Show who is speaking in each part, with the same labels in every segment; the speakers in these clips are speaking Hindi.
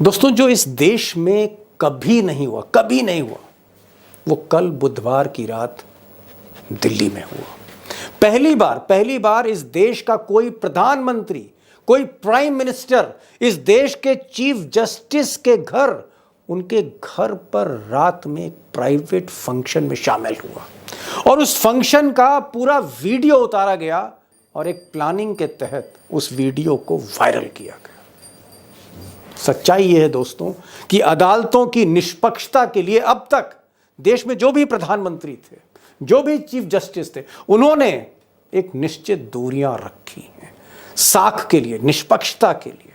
Speaker 1: दोस्तों, जो इस देश में कभी नहीं हुआ, वो कल बुधवार की रात दिल्ली में हुआ। पहली बार इस देश का कोई प्रधानमंत्री, कोई प्राइम मिनिस्टर इस देश के चीफ जस्टिस के घर, उनके घर पर रात में एक प्राइवेट फंक्शन में शामिल हुआ और उस फंक्शन का पूरा वीडियो उतारा गया और एक प्लानिंग के तहत उस वीडियो को वायरल किया गया। सच्चाई यह है दोस्तों कि अदालतों की निष्पक्षता के लिए अब तक देश में जो भी प्रधानमंत्री थे, जो भी चीफ जस्टिस थे, उन्होंने एक निश्चित दूरियां रखी हैं। साख के लिए, निष्पक्षता के लिए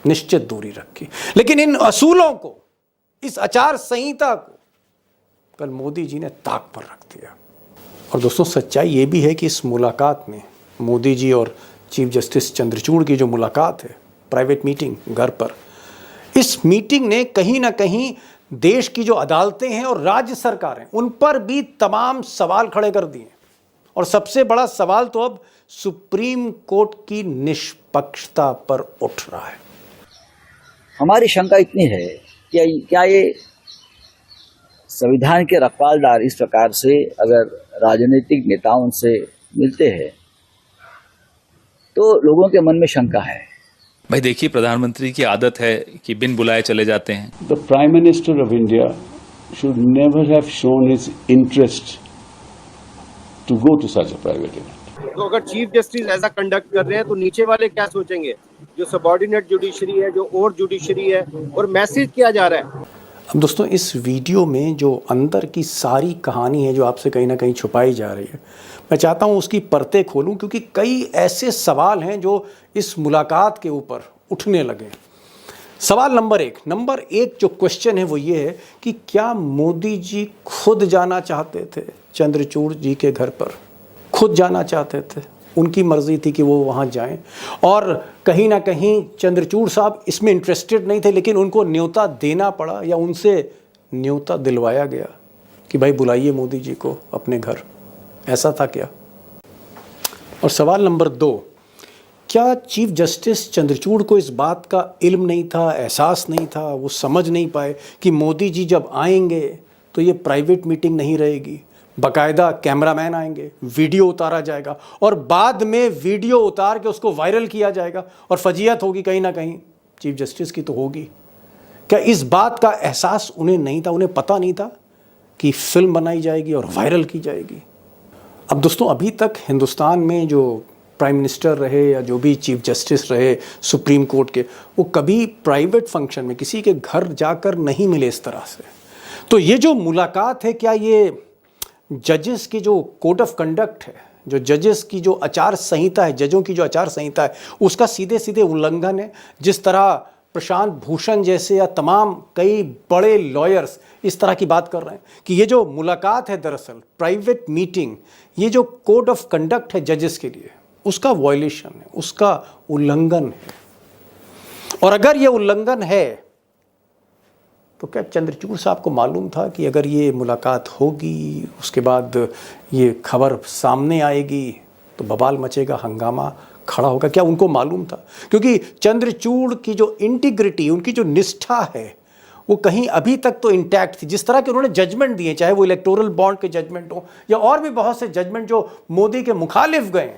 Speaker 1: निश्चित दूरी रखी। लेकिन इन असूलों को, इस आचार संहिता को कल मोदी जी ने ताक पर रख दिया। और दोस्तों, सच्चाई यह भी है कि इस मुलाकात में मोदी जी और चीफ जस्टिस चंद्रचूड़ की जो मुलाकात है, प्राइवेट मीटिंग घर पर, इस मीटिंग ने कहीं ना कहीं देश की जो अदालतें हैं और राज्य सरकारें, उन पर भी तमाम सवाल खड़े कर दिए। और सबसे बड़ा सवाल तो अब सुप्रीम कोर्ट की निष्पक्षता पर उठ रहा है।
Speaker 2: हमारी शंका इतनी है कि क्या ये संविधान के रखवालदार इस प्रकार से अगर राजनीतिक नेताओं से मिलते हैं तो लोगों के मन में शंका है।
Speaker 3: भाई देखिए, प्रधानमंत्री की आदत है कि बिन बुलाए चले जाते हैं।
Speaker 4: The Prime Minister of India should never have shown his interest to go to such a private event.
Speaker 5: तो अगर चीफ जस्टिस ऐसा कंडक्ट कर रहे हैं तो नीचे वाले क्या सोचेंगे, जो सबऑर्डिनेट जुडिशरी है, जो और जुडिशरी है, और मैसेज किया जा रहा है।
Speaker 1: अब दोस्तों, इस वीडियो में जो अंदर की सारी कहानी है जो आपसे कहीं ना कहीं छुपाई जा रही है, मैं चाहता हूं उसकी परतें खोलूं, क्योंकि कई ऐसे सवाल हैं जो इस मुलाकात के ऊपर उठने लगे। सवाल नंबर एक जो क्वेश्चन है वो ये है कि क्या मोदी जी खुद जाना चाहते थे चंद्रचूड़ जी के घर पर? खुद जाना चाहते थे, उनकी मर्जी थी कि वो वहाँ जाएं, और कहीं ना कहीं चंद्रचूड़ साहब इसमें इंटरेस्टेड नहीं थे, लेकिन उनको न्योता देना पड़ा या उनसे न्योता दिलवाया गया कि भाई बुलाइए मोदी जी को अपने घर। ऐसा था क्या? और सवाल नंबर 2, क्या चीफ जस्टिस चंद्रचूड़ को इस बात का इल्म नहीं था, एहसास नहीं था, वो समझ नहीं पाए कि मोदी जी जब आएंगे तो ये प्राइवेट मीटिंग नहीं रहेगी, बाकायदा कैमरामैन आएंगे, वीडियो उतारा जाएगा और बाद में वीडियो उतार के उसको वायरल किया जाएगा और फजीहत होगी कहीं ना कहीं चीफ जस्टिस की तो होगी। क्या इस बात का एहसास उन्हें नहीं था? उन्हें पता नहीं था कि फिल्म बनाई जाएगी और वायरल की जाएगी? अब दोस्तों, अभी तक हिंदुस्तान में जो प्राइम मिनिस्टर रहे या जो भी चीफ जस्टिस रहे सुप्रीम कोर्ट के, वो कभी प्राइवेट फंक्शन में किसी के घर जाकर नहीं मिले इस तरह से। तो ये जो मुलाकात है, क्या ये जजेस की जो कोड ऑफ कंडक्ट है, जो जजेस की जो आचार संहिता है, जजों की जो आचार संहिता है, उसका सीधे सीधे उल्लंघन है? जिस तरह प्रशांत भूषण जैसे या तमाम कई बड़े लॉयर्स इस तरह की बात कर रहे हैं कि ये जो मुलाकात है, दरअसल प्राइवेट मीटिंग, ये जो कोड ऑफ कंडक्ट है जजेस के लिए, उसका वायलेशन है, उसका उल्लंघन है। और अगर ये उल्लंघन है तो क्या चंद्रचूड़ साहब को मालूम था कि अगर ये मुलाकात होगी, उसके बाद ये खबर सामने आएगी तो बवाल मचेगा, हंगामा खड़ा होगा? क्या उनको मालूम था? क्योंकि चंद्रचूड़ की जो इंटीग्रिटी, उनकी जो निष्ठा है, वो कहीं अभी तक तो इंटैक्ट थी। जिस तरह के उन्होंने जजमेंट दिए, चाहे वो इलेक्टोरल बॉन्ड के जजमेंट हो या और भी बहुत से जजमेंट जो मोदी के मुखालिफ गए,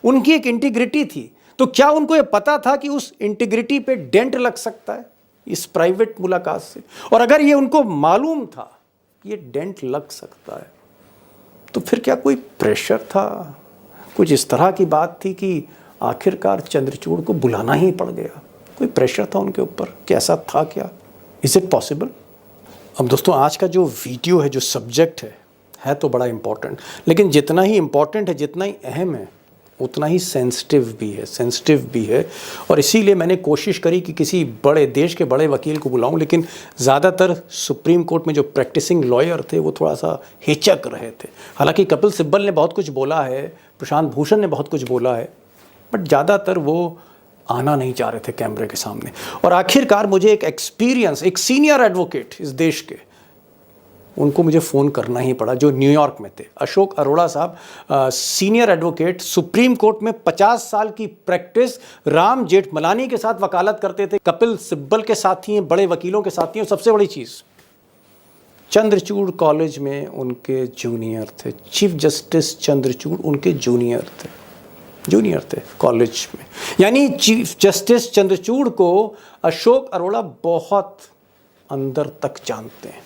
Speaker 1: उनकी एक इंटीग्रिटी थी। तो क्या उनको ये पता था कि उस इंटीग्रिटी पे डेंट लग सकता है इस प्राइवेट मुलाकात से? और अगर ये उनको मालूम था ये डेंट लग सकता है, तो फिर क्या कोई प्रेशर था? कुछ इस तरह की बात थी कि आखिरकार चंद्रचूड़ को बुलाना ही पड़ गया? कोई प्रेशर था उनके ऊपर? कैसा था क्या? Is it possible? अब दोस्तों, आज का जो वीडियो है, जो सब्जेक्ट है तो बड़ा इंपॉर्टेंट, लेकिन जितना ही इंपॉर्टेंट है, जितना ही अहम है, उतना ही सेंसिटिव भी है। और इसीलिए मैंने कोशिश करी कि किसी बड़े देश के बड़े वकील को बुलाऊं, लेकिन ज़्यादातर सुप्रीम कोर्ट में जो प्रैक्टिसिंग लॉयर थे वो थोड़ा सा हिचक रहे थे। हालांकि कपिल सिब्बल ने बहुत कुछ बोला है, प्रशांत भूषण ने बहुत कुछ बोला है, बट ज़्यादातर वो आना नहीं चाह रहे थे कैमरे के सामने। और आखिरकार मुझे एक एक्सपीरियंस, एक सीनियर एडवोकेट इस देश के, उनको मुझे फ़ोन करना ही पड़ा, जो न्यूयॉर्क में थे। अशोक अरोड़ा साहब सीनियर एडवोकेट, सुप्रीम कोर्ट में 50 साल की प्रैक्टिस, राम जेठमलानी के साथ वकालत करते थे, कपिल सिब्बल के साथी हैं, बड़े वकीलों के साथी हैं। सबसे बड़ी चीज़, चंद्रचूड़ कॉलेज में उनके जूनियर थे। चीफ जस्टिस चंद्रचूड़ उनके जूनियर थे कॉलेज में। यानी चीफ जस्टिस चंद्रचूड़ को अशोक अरोड़ा बहुत अंदर तक जानते हैं।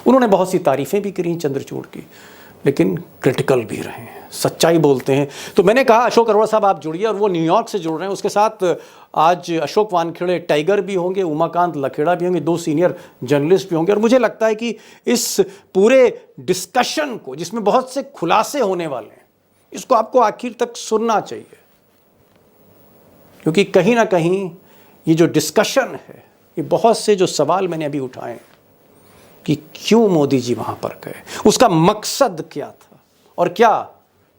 Speaker 1: उन्होंने बहुत सी तारीफ़ें भी करी चंद्रचूड़ की, लेकिन क्रिटिकल भी रहे हैं, सच्चाई बोलते हैं। तो मैंने कहा अशोक अरोड़ा साहब आप जुड़िए, और वो न्यूयॉर्क से जुड़ रहे हैं। उसके साथ आज अशोक वानखेड़े टाइगर भी होंगे, उमाकांत लखेड़ा भी होंगे, 2 सीनियर जर्नलिस्ट भी होंगे। और मुझे लगता है कि इस पूरे डिस्कशन को, जिसमें बहुत से खुलासे होने वाले हैं, इसको आपको आखिर तक सुनना चाहिए, क्योंकि कहीं ना कहीं ये जो डिस्कशन है, ये बहुत से जो सवाल मैंने अभी उठाए कि क्यों मोदी जी वहां पर गए, उसका मकसद क्या था, और क्या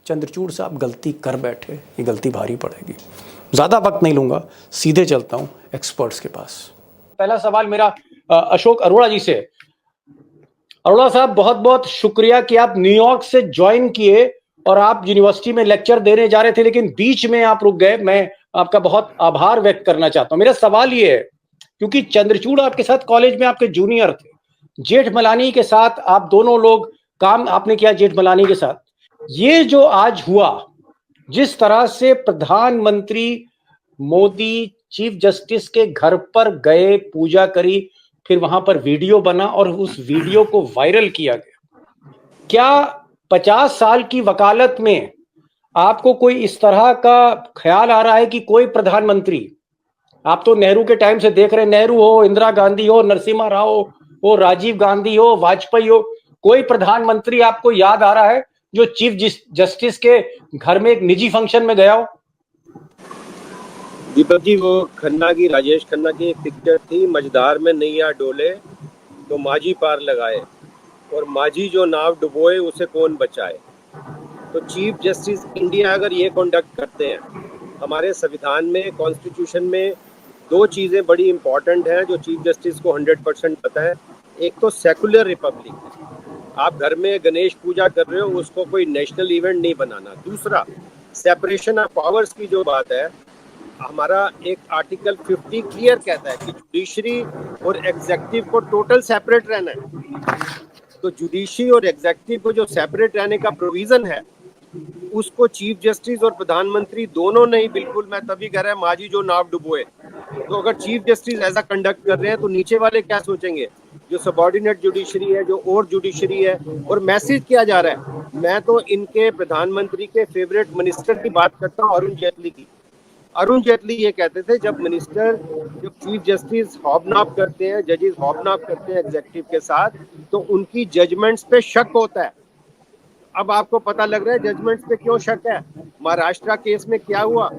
Speaker 1: चंद्रचूड़ साहब गलती कर बैठे, ये गलती भारी पड़ेगी। ज़्यादा वक्त नहीं लूँगा, सीधे चलता हूँ एक्सपर्ट्स के पास। पहला सवाल मेरा अशोक अरोड़ा जी से। अरोड़ा साहब, बहुत बहुत शुक्रिया कि आप न्यूयॉर्क से ज्वाइन किए और आप यूनिवर्सिटी में लेक्चर देने जा रहे थे, लेकिन बीच में आप रुक गए। मैं आपका बहुत आभार व्यक्त करना चाहता हूँ। मेरा सवाल ये है, क्योंकि चंद्रचूड़ आपके साथ कॉलेज में आपके जूनियर थे, जेठमलानी के साथ आप दोनों लोग काम आपने किया जेठमलानी के साथ, ये जो आज हुआ, जिस तरह से प्रधानमंत्री मोदी चीफ जस्टिस के घर पर गए, पूजा करी, फिर वहां पर वीडियो बना और उस वीडियो को वायरल किया गया, क्या 50 साल की वकालत में आपको कोई इस तरह का ख्याल आ रहा है कि कोई प्रधानमंत्री, आप तो नेहरू के टाइम से देख रहे हैं, नेहरू हो, इंदिरा गांधी हो, नरसिम्हा राव हो, राजीव गांधी हो, वाजपेयी हो, कोई प्रधानमंत्री आपको याद आ रहा है जो चीफ जस्टिस के घर में एक निजी फंक्शन में गया हो?
Speaker 5: दीपक जी, वो खन्ना की, राजेश खन्ना की एक पिक्चर थी, मझधार में नैया डोले तो माझी पार लगाए, और माझी जो नाव डुबोए उसे कौन बचाए। तो चीफ जस्टिस इंडिया अगर ये कंडक्ट करते हैं, हमारे संविधान में, कॉन्स्टिट्यूशन में 2 चीज़ें बड़ी इंपॉर्टेंट हैं जो चीफ जस्टिस को 100% पता है। एक तो सेकुलर रिपब्लिक, आप घर में गणेश पूजा कर रहे हो, उसको कोई नेशनल इवेंट नहीं बनाना। दूसरा, सेपरेशन ऑफ पावर्स की जो बात है, हमारा एक आर्टिकल 50 क्लियर कहता है कि जुडिशरी और एग्जेक्टिव को टोटल सेपरेट रहना है। तो जुडिशरी और एग्जेक्टिव को जो सेपरेट रहने का प्रोविजन है, उसको चीफ जस्टिस और प्रधानमंत्री दोनों नहीं, बिल्कुल मैं तभी कह रहा है माझी जो नाव डुबोए। तो अगर चीफ जस्टिस ऐसा कंडक्ट कर रहे हैं तो नीचे वाले क्या सोचेंगे, जो सबॉर्डिनेट जुडिशरी है, जो और जुडिशरी है। और मैसेज किया जा रहा है, मैं तो इनके प्रधानमंत्री के फेवरेट मिनिस्टर की बात करता हूँ, अरुण जेटली की। अरुण जेटली ये कहते थे, जब चीफ जस्टिस हॉबनॉब करते हैं, जजेस हॉबनॉब करते हैं एग्जेक्टिव के साथ, तो उनकी जजमेंट्स पे शक होता है। अब आपको पता लग रहा है जजमेंट्स पे क्यों शक है। महाराष्ट्र केस में क्या हुआ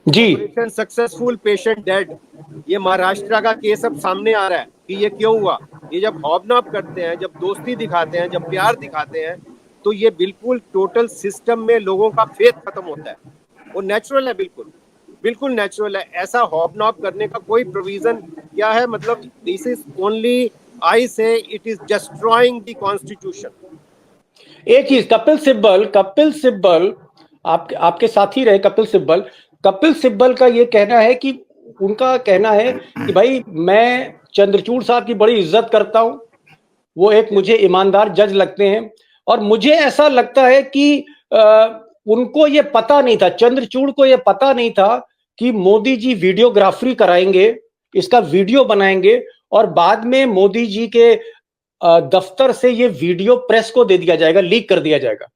Speaker 1: जी,
Speaker 5: ऑपरेशन सक्सेसफुल पेशेंट डेड, ये महाराष्ट्र का केस अब सामने आ रहा है कि ये क्यों हुआ। ये जब हॉबनॉब करते हैं, जब दोस्ती दिखाते हैं, जब प्यार दिखाते हैं, तो ये बिल्कुल टोटल सिस्टम में लोगों का फेथ खत्म होता है। वो नेचुरल है, बिल्कुल नेचुरल है। ऐसा हॉबनॉब करने का कोई प्रोविजन क्या है, मतलब दिस इज ओनली, आई से it is destroying the constitution.
Speaker 1: एक चीज, कपिल सिब्बल आपके साथी रहे। कपिल सिब्बल का ये कहना है कि, उनका कहना है कि भाई मैं चंद्रचूड़ साहब की बड़ी इज्जत करता हूं, वो एक मुझे ईमानदार जज लगते हैं, और मुझे ऐसा लगता है कि उनको ये पता नहीं था, चंद्रचूड़ को ये पता नहीं था कि मोदी जी वीडियोग्राफी कराएंगे, इसका वीडियो बनाएंगे, और बाद में मोदी जी के दफ्तर से ये वीडियो प्रेस को दे दिया जाएगा, लीक कर दिया जाएगा।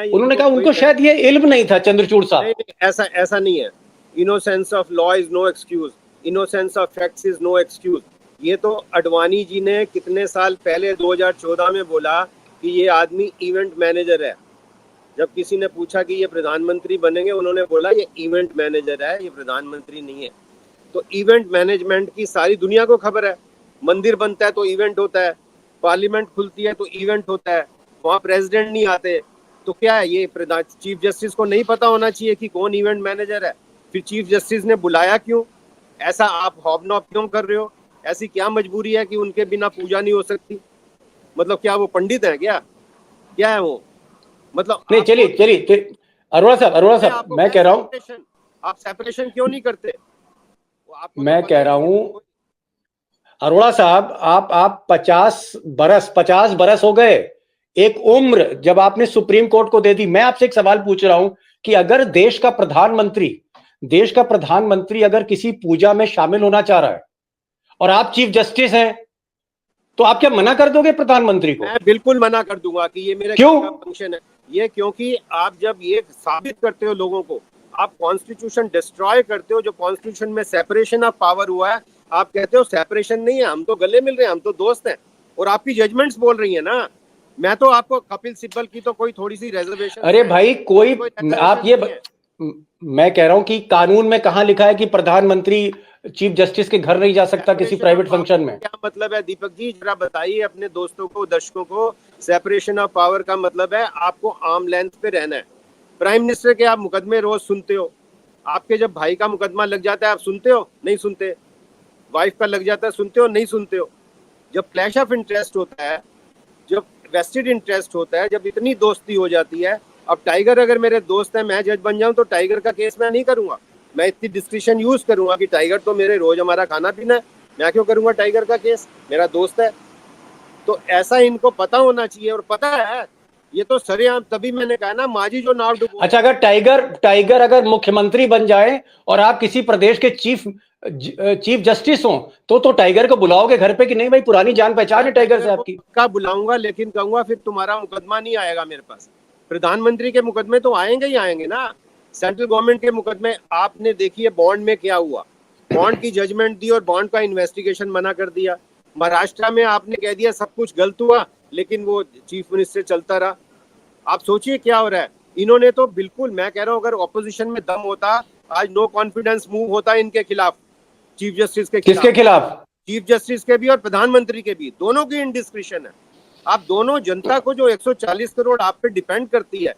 Speaker 1: उन्होंने कहा उनको शायद ये इल्म नहीं था, चंद्रचूड़ साहब।
Speaker 5: नहीं, ऐसा नहीं है। Innocence of law is no excuse, innocence of facts is no excuse. ये तो अडवाणी जी ने कितने साल पहले 2014 में बोला कि ये आदमी इवेंट मैनेजर है। जब किसी ने पूछा कि ये प्रधानमंत्री बनेंगे, उन्होंने बोला ये इवेंट मैनेजर है, ये प्रधानमंत्री नहीं है। तो इवेंट मैनेजमेंट की सारी दुनिया को खबर है। मंदिर बनता है तो इवेंट होता है, पार्लियामेंट खुलती है तो इवेंट होता है, वहाँ प्रेसिडेंट नहीं आते। तो क्या है, ये चीफ जस्टिस को नहीं पता होना चाहिए कि कौन इवेंट मैनेजर है? फिर चीफ जस्टिस ने बुलाया क्यों? ऐसा आप हॉबनॉब क्यों कर रहे हो? ऐसी क्या मजबूरी है कि उनके बिना पूजा नहीं हो सकती? मतलब क्या वो पंडित है क्या है वो? मतलब
Speaker 1: नहीं, चलिए अरोड़ा साहब
Speaker 5: आपको
Speaker 1: मैं कह रहा हूँ,
Speaker 5: सेपरेशन, आप सेपरेशन क्यों नहीं करते? वो आपको तो
Speaker 1: मैं
Speaker 5: पता
Speaker 1: कह
Speaker 5: ही
Speaker 1: रहा
Speaker 5: है
Speaker 1: हूँ
Speaker 5: कि
Speaker 1: अरोड़ा साहब, आप 50 बरस हो गए, एक उम्र जब आपने सुप्रीम कोर्ट को दे दी। मैं आपसे एक सवाल पूछ रहा हूं कि अगर देश का प्रधानमंत्री अगर किसी पूजा में शामिल होना चाह रहा है और आप चीफ जस्टिस हैं, तो आप क्या मना कर दोगे प्रधानमंत्री को?
Speaker 5: मैं बिल्कुल मना कर दूंगा कि ये मेरे
Speaker 1: क्यों?
Speaker 5: घर का फंक्शन है। ये क्योंकि आप जब ये साबित करते हो लोगों को, आप कॉन्स्टिट्यूशन डिस्ट्रॉय करते हो, जो कॉन्स्टिट्यूशन में सेपरेशन ऑफ पावर हुआ है, आप कहते हो सेपरेशन नहीं है, हम तो गले मिल रहे हैं, हम तो दोस्त हैं, और आपकी जजमेंट्स बोल रही है ना। मैं तो आपको कपिल सिब्बल की तो कोई थोड़ी सी रेजर्वेशन
Speaker 1: अरे भाई, कोई आप ये
Speaker 5: नहीं है।
Speaker 1: मैं कह रहा हूं कि कानून में कहां लिखा है कि प्रधानमंत्री चीफ जस्टिस के घर नहीं जा सकता किसी
Speaker 5: separation
Speaker 1: private
Speaker 5: of power
Speaker 1: function में?
Speaker 5: क्या मतलब है दीपक जी, जरा बताइए अपने दोस्तों को, दर्शकों को। सेपरेशन ऑफ पावर का मतलब है आपको आर्म लेंथ पे रहना है। प्राइम मिनिस्टर के आप मुकदमे रोज सुनते हो, आपके जब भाई का मुकदमा लग जाता है आप सुनते हो? नहीं सुनते। वाइफ का लग जाता है, सुनते हो? नहीं सुनते हो। जब क्लैश ऑफ इंटरेस्ट होता है, जब वेस्टेड इंटरेस्ट होता है, जब इतनी दोस्ती हो जाती है, अब टाइगर अगर मेरे दोस्त है, मैं जज बन जाऊं तो टाइगर का केस मैं नहीं करूंगा। मैं इतनी डिस्क्रिप्शन यूज करूंगा कि टाइगर तो मेरे रोज हमारा खाना पीना है, मैं क्यों करूंगा टाइगर का केस, मेरा दोस्त है। तो ऐसा इनको पता होना चाहिए, और पता है ये तो सरेआम। तभी मैंने कहा ना, माजी जो नाव डुबो।
Speaker 1: अच्छा, अगर टाइगर अगर मुख्यमंत्री बन जाए और आप किसी प्रदेश के चीफ जस्टिस हो, तो टाइगर को बुलाओगे घर पे कि नहीं भाई, पुरानी जान पहचान है टाइगर से आपकी?
Speaker 5: पक्का बुलाऊंगा, लेकिन कहूंगा फिर तुम्हारा मुकदमा नहीं आएगा मेरे पास। प्रधानमंत्री के मुकदमे तो आएंगे ही आएंगे ना। सेंट्रल गवर्नमेंट के मुकदमे आपने देखिए, बॉन्ड में क्या हुआ, बॉन्ड की जजमेंट दी और बॉन्ड का इन्वेस्टिगेशन मना कर दिया। महाराष्ट्र में आपने कह दिया सब कुछ गलत हुआ, लेकिन वो चीफ मिनिस्टर चलता रहा। आप सोचिए क्या हो रहा है। इन्होंने तो बिल्कुल, मैं कह रहा हूँ, अगर ऑपोजिशन में दम होता, आज नो कॉन्फिडेंस मूव होता इनके खिलाफ, चीफ जस्टिस के खिलाफ।
Speaker 1: किसके खिलाफ?
Speaker 5: चीफ जस्टिस के भी और प्रधानमंत्री के भी, दोनों की इंडिस्क्रिशन है। आप दोनों, जनता को जो 140 करोड़ आप पे डिपेंड करती है,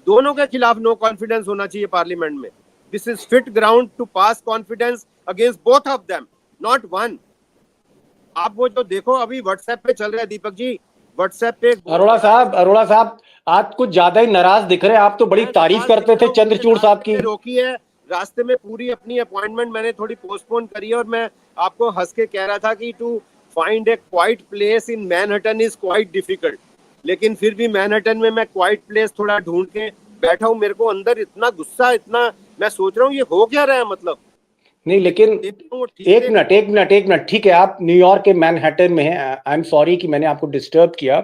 Speaker 5: दोनों के खिलाफ नो कॉन्फिडेंस होना चाहिए पार्लियामेंट में। This is fit ground to pass confidence against both of them, not one. आप वो जो देखो अभी व्हाट्सएप पे चल रहा है दीपक जी, व्हाट्सएप पे।
Speaker 1: अरोड़ा साहब आज कुछ ज्यादा ही नाराज दिख रहे हैं। आप तो बड़ी तारीफ करते थे चंद्रचूड़ साहब की।
Speaker 5: रोकी है रास्ते में, पूरी अपनी अपॉइंटमेंट मैंने थोड़ी पोस्टपोन करी है, और मैं आपको हंस के कह रहा था कि to find a quite place in Manhattan is quite difficult. लेकिन फिर भी मैनहट्टन में मैं क्वाइट प्लेस थोड़ा ढूंढ के बैठा हूँ। मेरे को अंदर इतना गुस्सा, इतना, मैं सोच रहा हूँ ये हो क्या रहा है, मतलब।
Speaker 1: नहीं, लेकिन एक मिनट, ठीक है, आप न्यूयॉर्क के मैनहट्टन में हैं। आई एम सॉरी कि मैंने आपको डिस्टर्ब किया।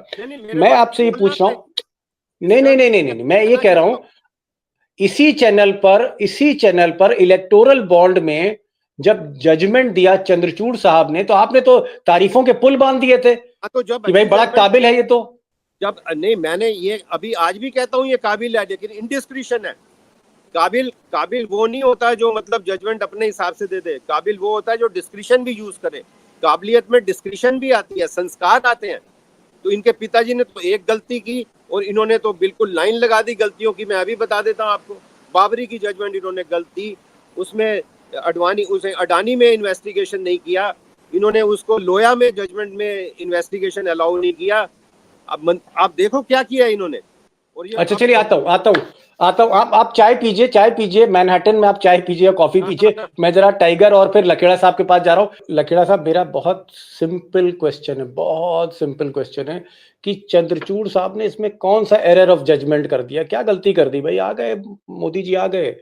Speaker 1: मैं आपसे ये पूछ रहा हूँ, नहीं, मैं ये कह रहा हूं, इसी चैनल पर इलेक्टोरल बॉन्ड में जब जजमेंट दिया चंद्रचूड़ साहब ने, तो आपने तो तारीफों के पुल बांध दिए थे
Speaker 5: तो जब
Speaker 1: कि भाई बड़ा काबिल है ये। तो
Speaker 5: जब नहीं, मैंने ये अभी आज भी कहता हूँ ये काबिल है, लेकिन इनडिस्क्रिशन है। काबिल वो नहीं होता जो मतलब जजमेंट अपने हिसाब से दे दे। काबिल वो होता है जो डिस्क्रिशन भी यूज करे। काबिलियत में डिस्क्रिशन भी आती है, संस्कार आते हैं। तो इनके पिताजी ने तो एक गलती की और इन्होंने तो बिल्कुल लाइन लगा दी गलतियों की। मैं अभी बता देता हूँ आपको, बाबरी की जजमेंट इन्होंने गलती, उसमें अडानी में इन्वेस्टिगेशन नहीं किया इन्होंने, उसको लोया में जजमेंट में इन्वेस्टिगेशन अलाउ नहीं किया। अब आप देखो क्या किया इन्होंने। और ये
Speaker 1: अच्छा, चलिए आता हूँ। आप चाय पीजिए मैनहट्टन में, आप चाय पीजिए या कॉफी पीजिए। मैं जरा टाइगर और फिर लखेड़ा साहब के पास जा रहा हूँ। लखेड़ा साहब, मेरा बहुत सिंपल क्वेश्चन है कि चंद्रचूड़ साहब ने इसमें कौन सा एरर ऑफ जजमेंट कर दिया, क्या गलती कर दी? भाई आ गए मोदी जी, आ गए,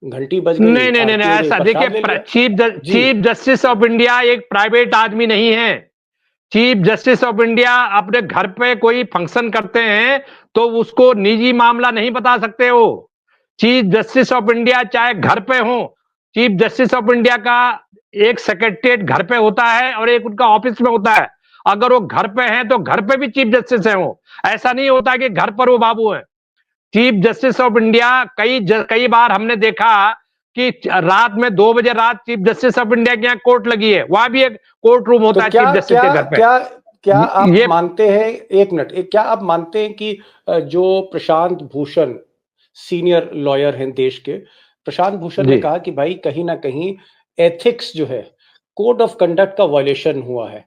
Speaker 1: घंटी बज गई,
Speaker 6: नहीं, ऐसा देखिए, चीफ जस्टिस ऑफ इंडिया एक प्राइवेट आदमी नहीं है। चीफ जस्टिस ऑफ इंडिया अपने घर पे कोई फंक्शन करते हैं तो उसको निजी मामला नहीं बता सकते हो। चीफ जस्टिस ऑफ इंडिया चाहे घर पे हो, चीफ जस्टिस ऑफ इंडिया का एक सेक्रेटरीट घर पे होता है और एक उनका ऑफिस में होता है। अगर वो घर पे हैं तो घर पे भी चीफ जस्टिस है वो, ऐसा नहीं होता कि घर पर वो बाबू है। चीफ जस्टिस ऑफ इंडिया कई बार हमने देखा कि रात में 2 बजे रात चीफ जस्टिस ऑफ इंडिया के यहाँ कोर्ट लगी है, वहां भी एक कोर्ट रूम होता है चीफ जस्टिस के घर पे।
Speaker 1: क्या आप मानते हैं, एक मिनट, क्या आप मानते हैं कि जो प्रशांत भूषण सीनियर लॉयर हैं देश के, प्रशांत भूषण ने कहा कि भाई कहीं ना कहीं एथिक्स जो है, कोड ऑफ कंडक्ट का वायलेशन हुआ है,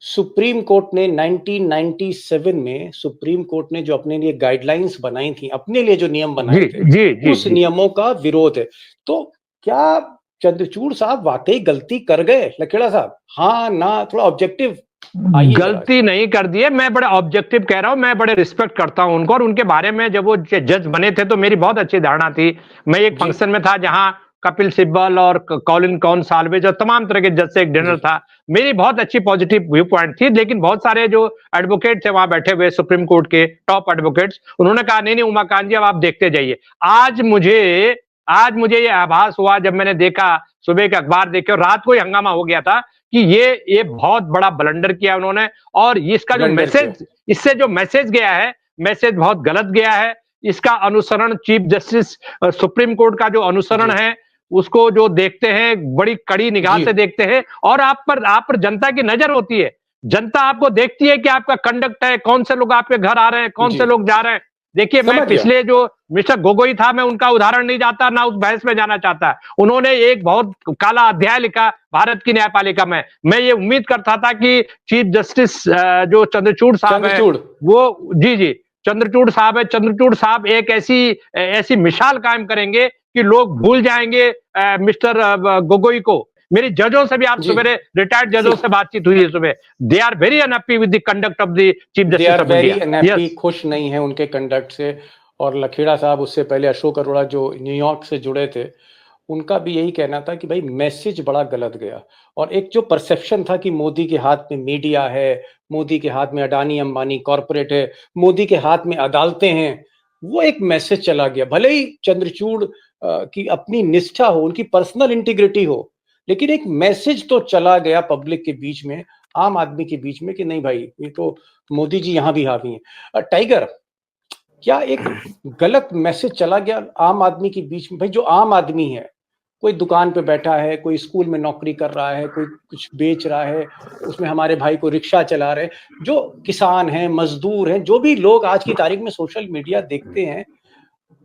Speaker 1: सुप्रीम कोर्ट ने 1997 में सुप्रीम कोर्ट ने जो अपने लिए गाइडलाइंस बनाई थी, अपने लिए जो नियम बनाए
Speaker 6: जी
Speaker 1: थे,
Speaker 6: जी जी
Speaker 1: उस
Speaker 6: जी।
Speaker 1: नियमों का विरोध है। तो क्या चंद्रचूड़ साहब वाकई गलती कर गए, लखेड़ा साहब? हाँ ना, थोड़ा ऑब्जेक्टिव आइए जरा।
Speaker 6: गलती नहीं कर दी है, मैं बड़े ऑब्जेक्टिव कह रहा हूं, मैं बड़े रिस्पेक्ट करता हूं उनको, और उनके बारे में जब वो जज बने थे तो मेरी बहुत अच्छी धारणा थी। मैं एक
Speaker 1: जी।
Speaker 6: फंक्शन में था जहां कपिल सिब्बल और कॉलिन साल्वेज और तमाम तरह के जज से एक डिनर
Speaker 1: जी।
Speaker 6: था। मेरी बहुत अच्छी पॉजिटिव व्यू पॉइंट थी, लेकिन बहुत सारे जो एडवोकेट थे वहां बैठे हुए, सुप्रीम कोर्ट के टॉप एडवोकेट्स, उन्होंने कहा नहीं नहीं उमाकांत जी अब आप देखते जाइए। आज मुझे ये आभास हुआ जब मैंने देखा, सुबह के अखबार देखे और रात को ही हंगामा हो गया था कि ये बहुत बड़ा ब्लंडर किया उन्होंने, और इसका जो
Speaker 1: ब्लंडर किया।
Speaker 6: मैसेज, इससे जो मैसेज गया है, मैसेज बहुत गलत गया है। इसका अनुसरण चीफ जस्टिस सुप्रीम कोर्ट का जो अनुसरण
Speaker 1: जी।
Speaker 6: है उसको जो देखते हैं बड़ी कड़ी निगाह
Speaker 1: जी।
Speaker 6: से देखते हैं, और आप पर जनता की नजर होती है। जनता आपको देखती है कि आपका कंडक्ट है, कौन से लोग आपके घर आ रहे हैं, कौन
Speaker 1: जी।
Speaker 6: से लोग जा रहे हैं। देखिए मैं
Speaker 1: समझ गया।
Speaker 6: पिछले जो मिस्टर गोगोई था, मैं उनका उदाहरण नहीं जाता, ना उस बहस में जाना चाहता। उन्होंने एक बहुत काला अध्याय लिखा भारत की न्यायपालिका में। मैं ये उम्मीद करता था कि चीफ जस्टिस जो चंद्रचूड़ साहब है,
Speaker 1: चंद्रचूड़।
Speaker 6: वो जी चंद्रचूड़ साहब है, चंद्रचूड़ साहब एक ऐसी मिसाल कायम करेंगे कि लोग भूल जाएंगे मिस्टर गोगोई को। मेरी जजों से भी आज
Speaker 1: जी।
Speaker 6: सवेरे रिटायर्ड जजों से बातचीत हुई है सुबह। They are very unhappy with the conduct of the chief
Speaker 1: they
Speaker 6: justice
Speaker 1: are
Speaker 6: of
Speaker 1: very
Speaker 6: India.
Speaker 1: Unhappy, खुश नहीं है उनके कंडक्ट से। और लखेड़ा साहब, उससे पहले अशोक अरोड़ा जो न्यूयॉर्क से जुड़े थे, उनका भी यही कहना था कि भाई मैसेज बड़ा गलत गया। और एक जो परसेप्शन था कि मोदी के हाथ में मीडिया है, मोदी के हाथ में अडानी अंबानी कॉरपोरेट है, मोदी के हाथ में अदालतें हैं, वो एक मैसेज चला गया। भले ही चंद्रचूड़ की अपनी निष्ठा हो, उनकी पर्सनल इंटीग्रिटी हो, लेकिन एक मैसेज तो चला गया पब्लिक के बीच में, आम आदमी के बीच में, कि नहीं भाई ये तो मोदी जी यहाँ भी हावी हैं। टाइगर, क्या एक गलत मैसेज चला गया आम आदमी के बीच में? भाई जो आम आदमी है, कोई दुकान पे बैठा है, कोई स्कूल में नौकरी कर रहा है, कोई कुछ बेच रहा है, उसमें हमारे भाई को रिक्शा चला रहे, जो किसान हैं, मजदूर हैं, जो भी लोग आज की तारीख में सोशल मीडिया देखते हैं,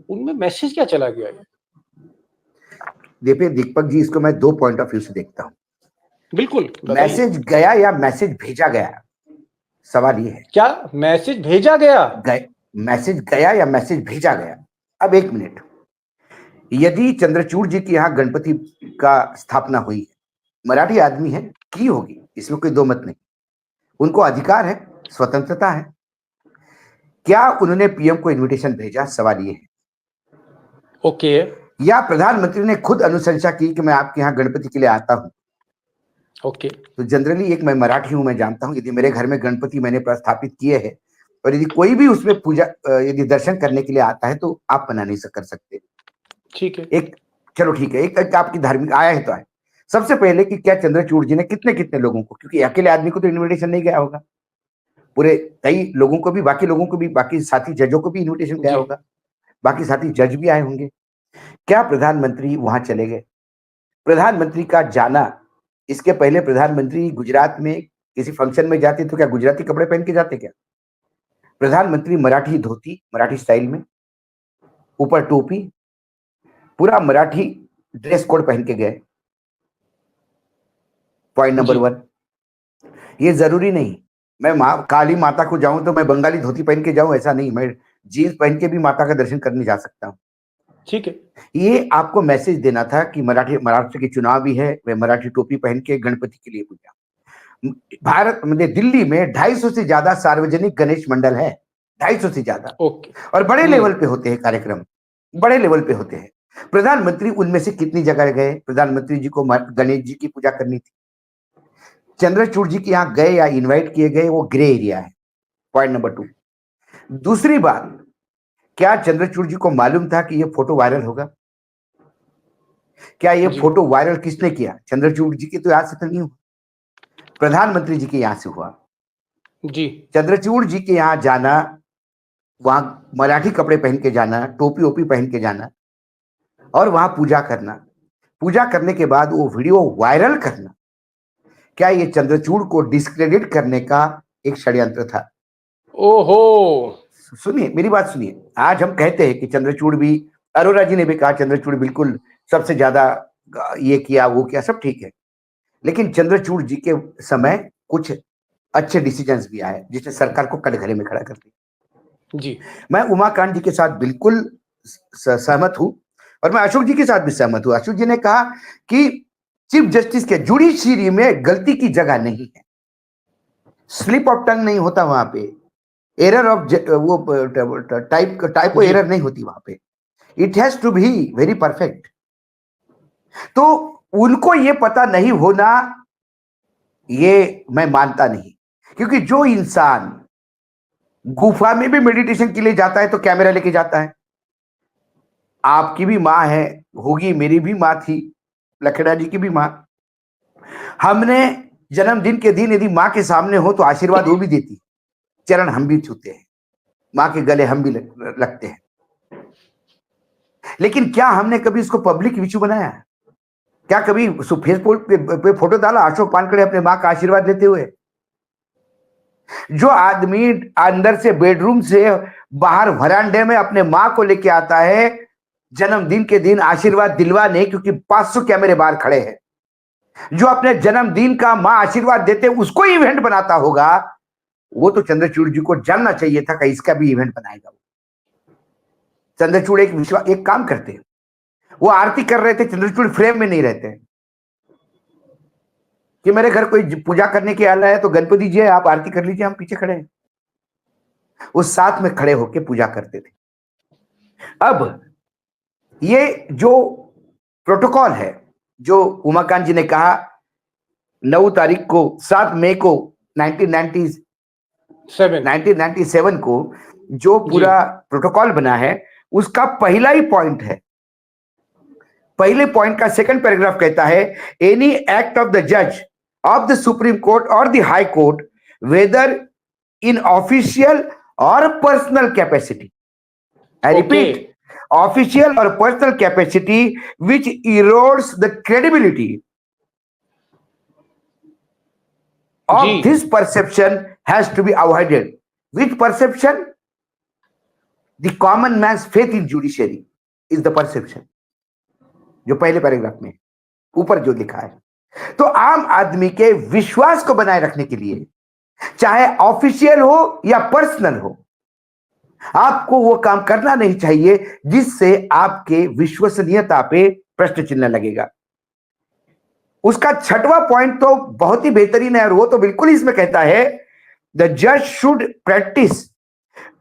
Speaker 1: उनमें मैसेज क्या चला गया है?
Speaker 7: देखिए दीपक जी, इसको मैं दो पॉइंट ऑफ व्यू से देखता हूँ।
Speaker 1: बिल्कुल,
Speaker 7: मैसेज गया या मैसेज भेजा गया, सवाल ये है।
Speaker 1: क्या मैसेज भेजा गया?
Speaker 7: मैसेज गया या मैसेज भेजा गया? अब एक मिनट, यदि चंद्रचूड़ जी के यहाँ गणपति का स्थापना हुई है, मराठी आदमी है, की होगी, इसमें कोई दो मत नहीं, उनको अधिकार है, स्वतंत्रता है। क्या उन्होंने पीएम को इनविटेशन भेजा, सवाल ये है।
Speaker 1: ओके।
Speaker 7: या प्रधानमंत्री ने खुद अनुशंसा की कि मैं आपके यहाँ गणपति के लिए आता हूं?
Speaker 1: ओके।
Speaker 7: तो जनरली, एक मैं मराठी हूं, मैं जानता हूं, यदि मेरे घर में गणपति मैंने प्रस्थापित किए हैं और यदि कोई भी उसमें पूजा, यदि दर्शन करने के लिए आता है, तो आप मना नहीं कर सकते।
Speaker 1: ठीक है।
Speaker 7: एक चलो ठीक है, एक आपकी धार्मिक आया है तो आए। सबसे पहले कि क्या चंद्रचूड़ जी ने कितने कितने लोगों को, क्योंकि अकेले आदमी को तो इन्विटेशन नहीं गया होगा, पूरे कई लोगों को भी, बाकी लोगों को भी, बाकी साथी जजों को भी इन्विटेशन गया होगा, बाकी साथी जज भी आए होंगे। क्या प्रधानमंत्री वहां चले गए? प्रधानमंत्री का जाना, इसके पहले प्रधानमंत्री गुजरात में किसी फंक्शन में जाते तो क्या गुजराती कपड़े पहन के जाते? क्या प्रधानमंत्री मराठी धोती, मराठी स्टाइल में, ऊपर टोपी, पूरा मराठी ड्रेस कोड पहन के गए? Point number 1। ये जरूरी नहीं मैं काली माता को जाऊं तो मैं बंगाली धोती पहन के जाऊं, ऐसा नहीं, मैं जीन्स पहन के भी माता का दर्शन करने जा सकता हूं।
Speaker 1: ठीक है।
Speaker 7: ये आपको मैसेज देना था कि महाराष्ट्र के चुनाव भी है, वे मराठी टोपी पहन के गणपति के लिए पूजा। भारत में दिल्ली में 250 से ज्यादा सार्वजनिक गणेश मंडल है, 250 से ज्यादा।
Speaker 1: ओके।
Speaker 7: और बड़े लेवल पे होते हैं कार्यक्रम, बड़े लेवल पे होते हैं। प्रधानमंत्री उनमें से कितनी जगह गए? प्रधानमंत्री जी को गणेश जी की पूजा करनी थी। चंद्रचूड़ जी के यहाँ गए या इनवाइट किए गए, वो ग्रे एरिया है। Point number 2। दूसरी बात, क्या चंद्रचूड़ जी को मालूम था कि ये फोटो वायरल होगा? क्या ये फोटो वायरल किसने किया? चंद्रचूड़ जी के तो यहाँ से तो नहीं हुआ, प्रधानमंत्री जी के यहाँ से हुआ।
Speaker 1: जी।
Speaker 7: चंद्रचूड़ जी के यहाँ जाना, वहां मराठी कपड़े पहन के जाना, टोपी ओपी पहन के जाना और वहां पूजा करना, पूजा करने के बाद वो वीडियो वायरल करना, क्या ये चंद्रचूड़ को डिस्क्रेडिट करने का एक षड्यंत्र था?
Speaker 1: ओहो,
Speaker 7: सुनिए मेरी बात सुनिए। आज हम कहते हैं कि चंद्रचूड़ भी, अरोड़ा जी ने भी कहा चंद्रचूड़ बिल्कुल सबसे ज्यादा ये किया वो किया, सब ठीक है, लेकिन चंद्रचूड़ जी के समय कुछ अच्छे डिसीजंस भी आए जिसने सरकार को कटघरे में खड़ा कर दिया।
Speaker 1: जी
Speaker 7: मैं उमाकांत जी के साथ बिल्कुल सहमत हूं और मैं अशोक जी के साथ भी सहमत हूं। अशोक जी ने कहा कि चीफ जस्टिस के जुडिशरी में गलती की जगह नहीं है, स्लिप ऑफ टंग नहीं होता वहां पे, एरर ऑफ वो टाइपो एरर नहीं होती वहां पे, it has to be very perfect. तो उनको ये पता नहीं होना, ये मैं मानता नहीं, क्योंकि जो इंसान गुफा में भी मेडिटेशन के लिए जाता है तो कैमरा लेके जाता है। आपकी भी माँ है, होगी, मेरी भी माँ थी, लखड़ा जी की भी माँ। हमने जन्मदिन के दिन यदि माँ के सामने हो तो आशीर्वाद वो भी देती, चरण हम भी छूते हैं, माँ के गले हम भी लगते हैं। लेकिन क्या हमने कभी इसको पब्लिक इशू बनाया? क्या कभी फेसबुक पे फोटो डाला अशोक वानखेड़े अपने माँ का आशीर्वाद लेते हुए? जो आदमी अंदर से बेडरूम से बाहर वरांडे में अपने माँ को लेके आता है जन्मदिन के दिन आशीर्वाद दिलवाने, क्योंकि 500 कैमरे बाहर खड़े हैं, जो अपने जन्मदिन का माँ आशीर्वाद देते उसको इवेंट बनाता होगा, वो तो चंद्रचूड़ जी को जानना चाहिए था कि इसका भी इवेंट बनाएगा। चंद्रचूड़ एक काम करते हैं, वो आरती कर रहे थे, चंद्रचूड़ फ्रेम में नहीं रहते कि मेरे घर कोई पूजा करने के आया है तो गणपति जी आप आरती कर लीजिए, हम पीछे खड़े हैं। वो साथ में खड़े होकर पूजा करते थे। अब ये जो प्रोटोकॉल है, जो उमाकांत जी ने कहा 9 तारीख को 7 मई को 1997 को जो पूरा प्रोटोकॉल बना है, उसका पहला ही पॉइंट है, पहले पॉइंट का सेकंड पैराग्राफ कहता है, एनी एक्ट ऑफ द जज ऑफ द सुप्रीम कोर्ट और the high court whether in official और personal capacity, I repeat, official और personal capacity which erodes the credibility of this perception has to be avoided. Which perception? The common man's faith in judiciary is the perception, जो पहले पैराग्राफ में ऊपर जो लिखा है। तो आम आदमी के विश्वास को बनाए रखने के लिए, चाहे ऑफिशियल हो या पर्सनल हो, आपको वो काम करना नहीं चाहिए जिससे आपके विश्वसनीयता पे प्रश्न चिन्ह लगेगा। उसका 6वां पॉइंट तो बहुत ही बेहतरीन है और वो तो बिल्कुल इसमें कहता है, द जज should practice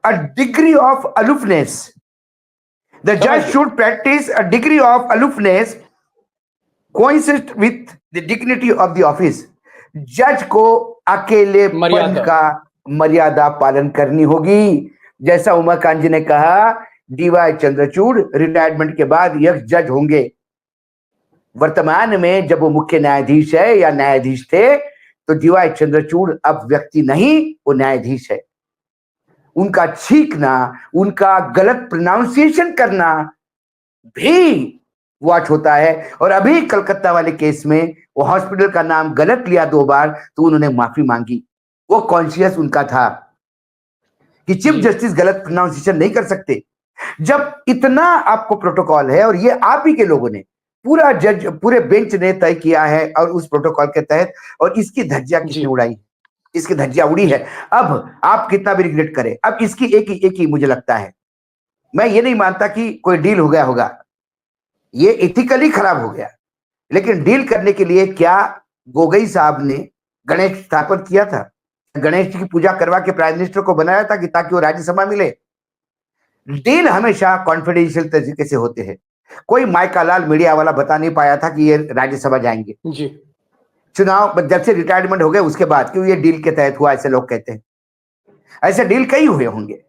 Speaker 7: a degree of aloofness, the जज should practice a degree of aloofness कोइंसिस्ट with the dignity of the office. जज को अकेलेपन का मर्यादा पालन करनी होगी। जैसा उमाकांत जी ने कहा, डीवाई चंद्रचूड़ रिटायरमेंट के बाद यह जज होंगे। वर्तमान में जब वो मुख्य न्यायाधीश है या न्यायाधीश थे, तो डीवाई चंद्रचूड़ अब व्यक्ति नहीं, वो न्यायाधीश है। उनका छींकना, उनका गलत प्रोनाउंसिएशन करना भी वॉच होता है। और अभी कलकत्ता वाले केस में वो हॉस्पिटल का नाम गलत लिया 2 बार, तो उन्होंने माफी मांगी। वो कॉन्शियस उनका था कि चीफ जस्टिस गलत प्रोनाउंसिएशन नहीं कर सकते। जब इतना आपको प्रोटोकॉल है, और ये आप ही के लोगों ने, पूरा जज, पूरे बेंच ने तय किया है और उस प्रोटोकॉल के तहत, और इसकी धज्जियां किसने उड़ाई? इसकी धज्जियां उड़ी है। अब आप कितना भी रिग्रेट करें, अब इसकी एक ही मुझे लगता है, मैं ये नहीं मानता कि कोई डील हो गया होगा, ये एथिकली खराब हो गया, लेकिन डील करने के लिए क्या गोगोई साहब ने गणेश स्थापन किया था? गणेश जी की पूजा करवा के प्राइम मिनिस्टर को बनाया था कि ताकि वो राज्यसभा मिले। डील हमेशा कॉन्फिडेंशियल तरीके से होते हैं। कोई माइका लाल मीडिया वाला बता नहीं पाया था कि ये राज्यसभा जाएंगे।
Speaker 1: जी,
Speaker 7: चुनाव जब से रिटायरमेंट हो गए उसके बाद, क्यों ये डील के तहत हुआ, ऐसे लोग कहते हैं। ऐसे डील कई हुए होंगे,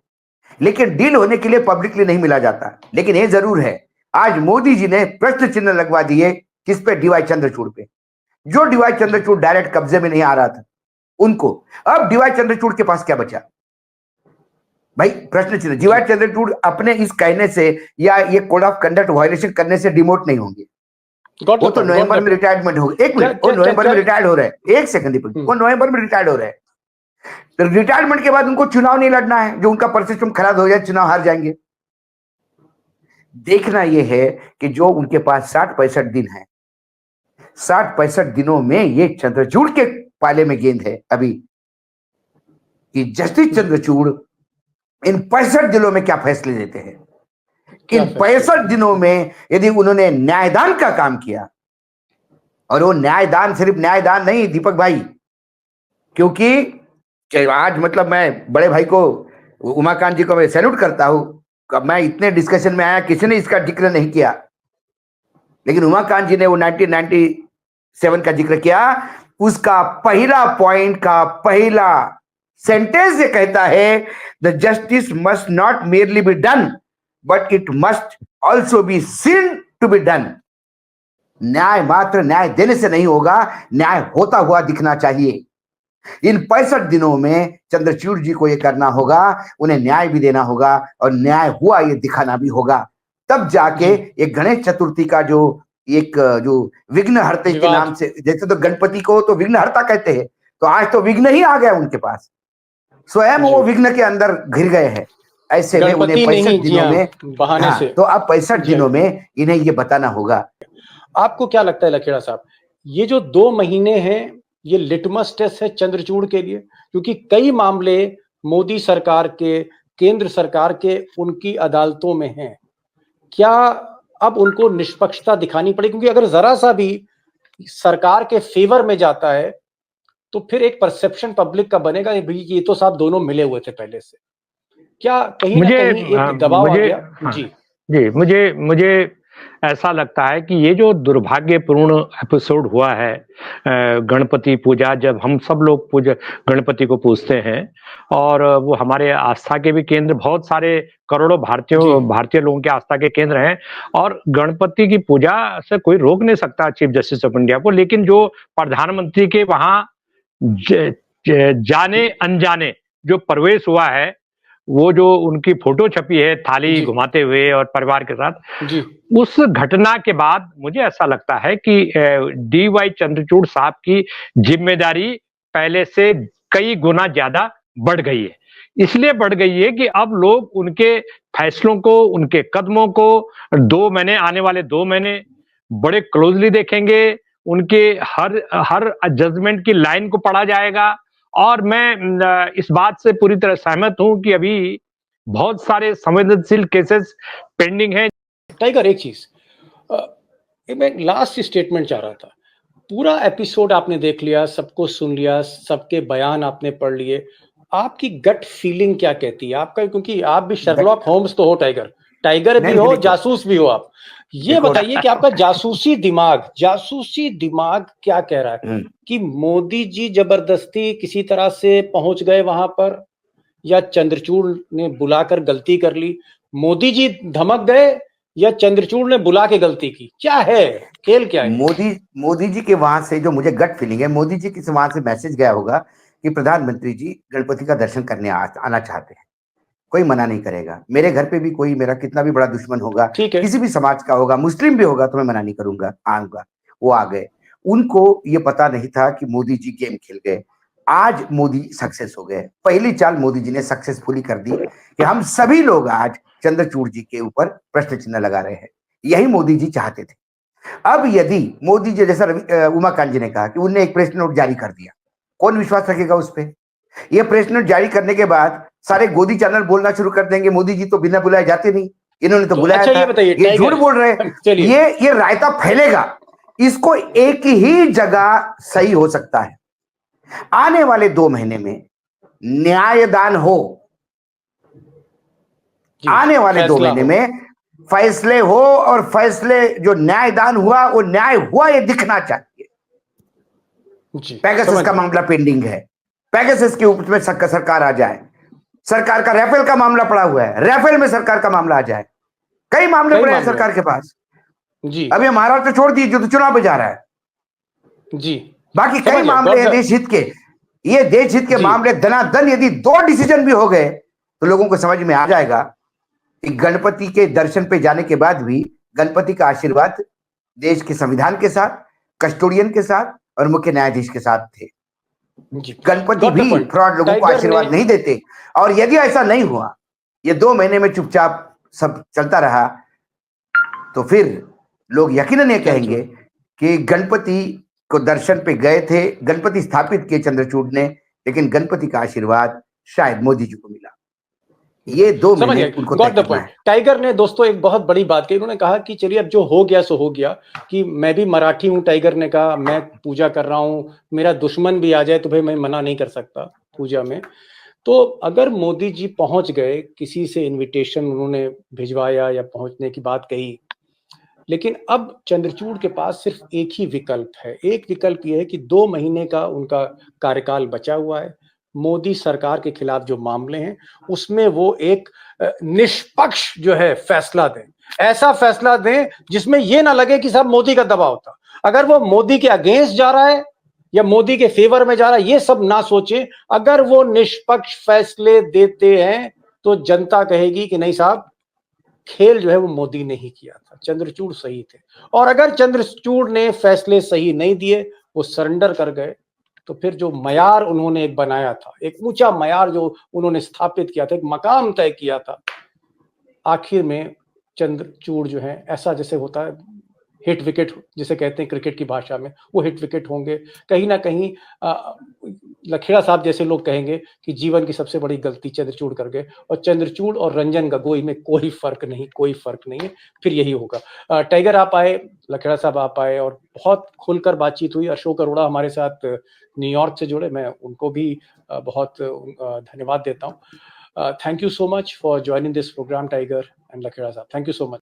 Speaker 7: लेकिन डील होने के लिए पब्लिकली नहीं मिला जाता। लेकिन ये जरूर है, आज मोदी जी ने प्रश्न चिन्ह लगवा दिए किस पे? डीवाई चंद्रचूड़ पे। जो डीवाई चंद्रचूड़ डायरेक्ट कब्जे में नहीं आ रहा था उनको, अब डीवाई चंद्रचूड़ के पास क्या बचा भाई? प्रश्न चिन्ह। डीवाई चंद्रचूड़ अपने इस कहने से या ये कोड ऑफ कंडक्ट वायलेशन करने से डिमोट नहीं होंगे। वो तो नवंबर में रिटायरमेंट हो गए। एक मिनट, वो नवंबर में रिटायर्ड हो रहे हैं। एक सेकंड, वो नवंबर में रिटायर्ड हो रहे हैं। रिटायरमेंट के बाद उनको चुनाव नहीं लड़ना है, जो उनका परसिस्टम खराब हो जाए, चुनाव हार जाएंगे। देखना यह है कि जो उनके पास 60-65 दिन है, 60-65 दिनों में ये चंद्रचूड़ के पाले में गेंद है। अभी कि जस्टिस चंद्रचूड़ इन 65 दिनों में क्या फैसले देते हैं। इन 65 दिनों में यदि उन्होंने न्यायदान का काम किया, और वो न्यायदान सिर्फ न्यायदान नहीं दीपक भाई, क्योंकि आज मतलब मैं बड़े भाई को, उमाकांत जी को मैं सैल्यूट करता हूं। मैं इतने डिस्कशन में आया, किसी ने इसका जिक्र नहीं किया, लेकिन उमाकांत जी ने वो 1997 का जिक्र किया। उसका पहला पॉइंट का पहला सेंटेंस ये कहता है, the justice must not merely be done but it must also be seen to be done. न्याय मात्र न्याय देने से नहीं होगा, न्याय होता हुआ दिखना चाहिए। इन 65 दिनों में चंद्रचूड़ जी को ये करना होगा, उन्हें न्याय भी देना होगा और न्याय हुआ ये दिखाना भी होगा। तब जाके एक गणेश चतुर्थी का जो विघ्नहर्ता के नाम से, जैसे तो गणपति को तो विघ्नहर्ता कहते हैं, तो आज तो विघ्न ही आ गया उनके पास, स्वयं वो विघ्न के अंदर घिर गए हैं। ऐसे में उन्हें 65 दिनों में बहाने से, तो अब 65 दिनों में इन्हें ये बताना होगा।
Speaker 1: आपको क्या लगता है लखेड़ा साहब, ये जो 2 महीने हैं ये लिटमस टेस्ट है चंद्रचूड़ के लिए? क्योंकि कई मामले मोदी सरकार के, केंद्र सरकार के उनकी अदालतों में हैं। क्या अब उनको निष्पक्षता दिखानी पड़ेगी? क्योंकि अगर जरा सा भी सरकार के फेवर में जाता है तो फिर एक परसेप्शन पब्लिक का बनेगा, ये तो साहब दोनों मिले हुए थे पहले से। क्या कहीं ना कहीं एक दबाव आ गया?
Speaker 6: जी, मुझे ऐसा लगता है कि ये जो दुर्भाग्यपूर्ण एपिसोड हुआ है, गणपति पूजा, जब हम सब लोग गणपति को पूजते हैं और वो हमारे आस्था के भी केंद्र, बहुत सारे करोड़ों भारतीय लोगों के आस्था के केंद्र हैं, और गणपति की पूजा से कोई रोक नहीं सकता चीफ जस्टिस ऑफ इंडिया को। लेकिन जो प्रधानमंत्री के वहां जाने अनजाने जो प्रवेश हुआ है, वो जो उनकी फोटो छपी है थाली घुमाते हुए और परिवार के साथ, उस घटना के बाद मुझे ऐसा लगता है कि DY चंद्रचूड़ साहब की जिम्मेदारी पहले से कई गुना ज्यादा बढ़ गई है। इसलिए बढ़ गई है कि अब लोग उनके फैसलों को, उनके कदमों को आने वाले 2 महीने बड़े क्लोजली देखेंगे। उनके हर जजमेंट की लाइन को पढ़ा जाएगा। और मैं इस बात से पूरी तरह सहमत हूं कि अभी बहुत सारे संवेदनशील केसेस पेंडिंग हैं।
Speaker 1: टाइगर, एक चीज मैं लास्ट स्टेटमेंट चाह रहा था। पूरा एपिसोड आपने देख लिया, सबको सुन लिया, सबके बयान आपने पढ़ लिए, आपकी गट फीलिंग क्या कहती है आपका? क्योंकि आप भी शर्लॉक होम्स तो हो, टाइगर भी हो, जासूस भी हो आप। ये बताइए कि आपका जासूसी दिमाग क्या कह रहा है कि मोदी जी जबरदस्ती किसी तरह से पहुंच गए वहां पर, या चंद्रचूड़ ने बुलाकर गलती कर ली? मोदी जी धमक गए या चंद्रचूड़ ने बुला के गलती की? क्या है खेल, क्या है?
Speaker 7: मोदी जी के वहां से जो मुझे गट फीलिंग है, मोदी जी के वहां से मैसेज गया होगा कि प्रधानमंत्री जी गणपति का दर्शन करने आना चाहते हैं, कोई मना नहीं करेगा। मेरे घर पे भी कोई, मेरा कितना भी बड़ा दुश्मन होगा, किसी भी समाज का होगा, मुस्लिम भी होगा, तो मैं मना नहीं करूंगा, आऊंगा। वो आ गए। उनको ये पता नहीं था कि मोदी जी गेम खेल गए। आज मोदी सक्सेस हो गए। पहली चाल मोदी जी ने सक्सेसफुली कर दी कि हम सभी लोग आज चंद्रचूड़ जी के ऊपर प्रश्न चिन्ह लगा रहे हैं। यही मोदी जी चाहते थे। अब यदि मोदी जी, जैसा उमाकांत जी ने कहा कि उन्होंने एक प्रेस नोट जारी कर दिया, कौन विश्वास रखेगा उस पर? यह प्रेस नोट जारी करने के बाद सारे गोदी चैनल बोलना शुरू कर देंगे, मोदी जी तो बिना बुलाए जाते नहीं, इन्होंने तो बुलाया था, ये झूठ बोल रहे हैं। ये रायता फैलेगा। इसको एक ही जगह सही हो सकता है, आने वाले 2 महीने में न्यायदान हो, आने वाले 2 महीने में फैसले हो, और फैसले जो न्यायदान हुआ वो न्याय हुआ ये दिखना चाहिए। पैगासस का मामला पेंडिंग है, पैगासस के ऊपर में सरकार आ जाए। सरकार का राफेल का मामला पड़ा हुआ है, राफेल में सरकार का मामला आ जाए। कई मामले पड़े हैं सरकार के पास जी। अभी महाराष्ट्र छोड़ दीजिए जो तो चुनाव पे जा रहा है जी, बाकी कई मामले हैं देश हित के। ये देश हित के मामले धनाधन यदि 2 डिसीजन भी हो गए तो लोगों को समझ में आ जाएगा कि गणपति के दर्शन पे जाने के बाद भी गणपति का आशीर्वाद देश के संविधान के साथ, कस्टोडियन के साथ और मुख्य न्यायाधीश के साथ थे। गणपति भी फ्रॉड लोगों को आशीर्वाद नहीं देते। और यदि ऐसा नहीं हुआ, ये 2 महीने में चुपचाप सब चलता रहा, तो फिर लोग यकीनन ये कहेंगे कि गणपति को दर्शन पे गए थे, गणपति स्थापित किए चंद्रचूड़ ने, लेकिन गणपति का आशीर्वाद शायद मोदी जी को मिला। ये 2
Speaker 1: समझ
Speaker 7: महीने
Speaker 1: गए,
Speaker 7: उनको
Speaker 1: गॉट
Speaker 7: तय
Speaker 1: द
Speaker 7: करना
Speaker 1: पॉइंट।
Speaker 7: है।
Speaker 1: टाइगर ने दोस्तों एक बहुत बड़ी बात कही, उन्होंने कहा कि चलिए अब जो हो गया सो हो गया, कि मैं भी मराठी हूं, टाइगर ने कहा मैं पूजा कर रहा हूं, मेरा दुश्मन भी आ जाए तो भाई मैं मना नहीं कर सकता पूजा में। तो अगर मोदी जी पहुंच गए, किसी से इनविटेशन उन्होंने भिजवाया या पहुंचने की बात कही, लेकिन अब चंद्रचूड़ के पास सिर्फ एक ही विकल्प है। एक विकल्प ये है कि 2 महीने का उनका कार्यकाल बचा हुआ है, मोदी सरकार के खिलाफ जो मामले हैं उसमें वो एक निष्पक्ष जो है फैसला दें, ऐसा फैसला दें जिसमें ये ना लगे कि सब मोदी का दबाव था। अगर वो मोदी के अगेंस्ट जा रहा है या मोदी के फेवर में जा रहा है, ये सब ना सोचें। अगर वो निष्पक्ष फैसले देते हैं तो जनता कहेगी कि नहीं साहब, खेल जो है वो मोदी ने ही किया था, चंद्रचूड़ सही थे। और अगर चंद्रचूड़ ने फैसले सही नहीं दिए, वो सरेंडर कर गए, तो फिर जो मयार उन्होंने एक बनाया था, एक ऊंचा मयार जो उन्होंने स्थापित किया था, एक मकाम तय किया था, आखिर में चंद्रचूड़ जो है ऐसा जैसे होता है हिट विकेट जिसे कहते हैं क्रिकेट की भाषा में, वो हिट विकेट होंगे। कहीं ना कहीं लखेड़ा साहब जैसे लोग कहेंगे कि जीवन की सबसे बड़ी गलती चंद्रचूड़ कर गए, और चंद्रचूड़ और रंजन गोगोई में कोई फर्क नहीं, कोई फर्क नहीं है, फिर यही होगा। टाइगर आप आए, लखेड़ा साहब आप आए, और बहुत खुलकर बातचीत हुई। अशोक अरोड़ा हमारे साथ न्यूयॉर्क से जुड़े, मैं उनको भी बहुत धन्यवाद देता हूँ। Thank you so much for joining this programme, tiger and Lakhera sahab, thank you so much.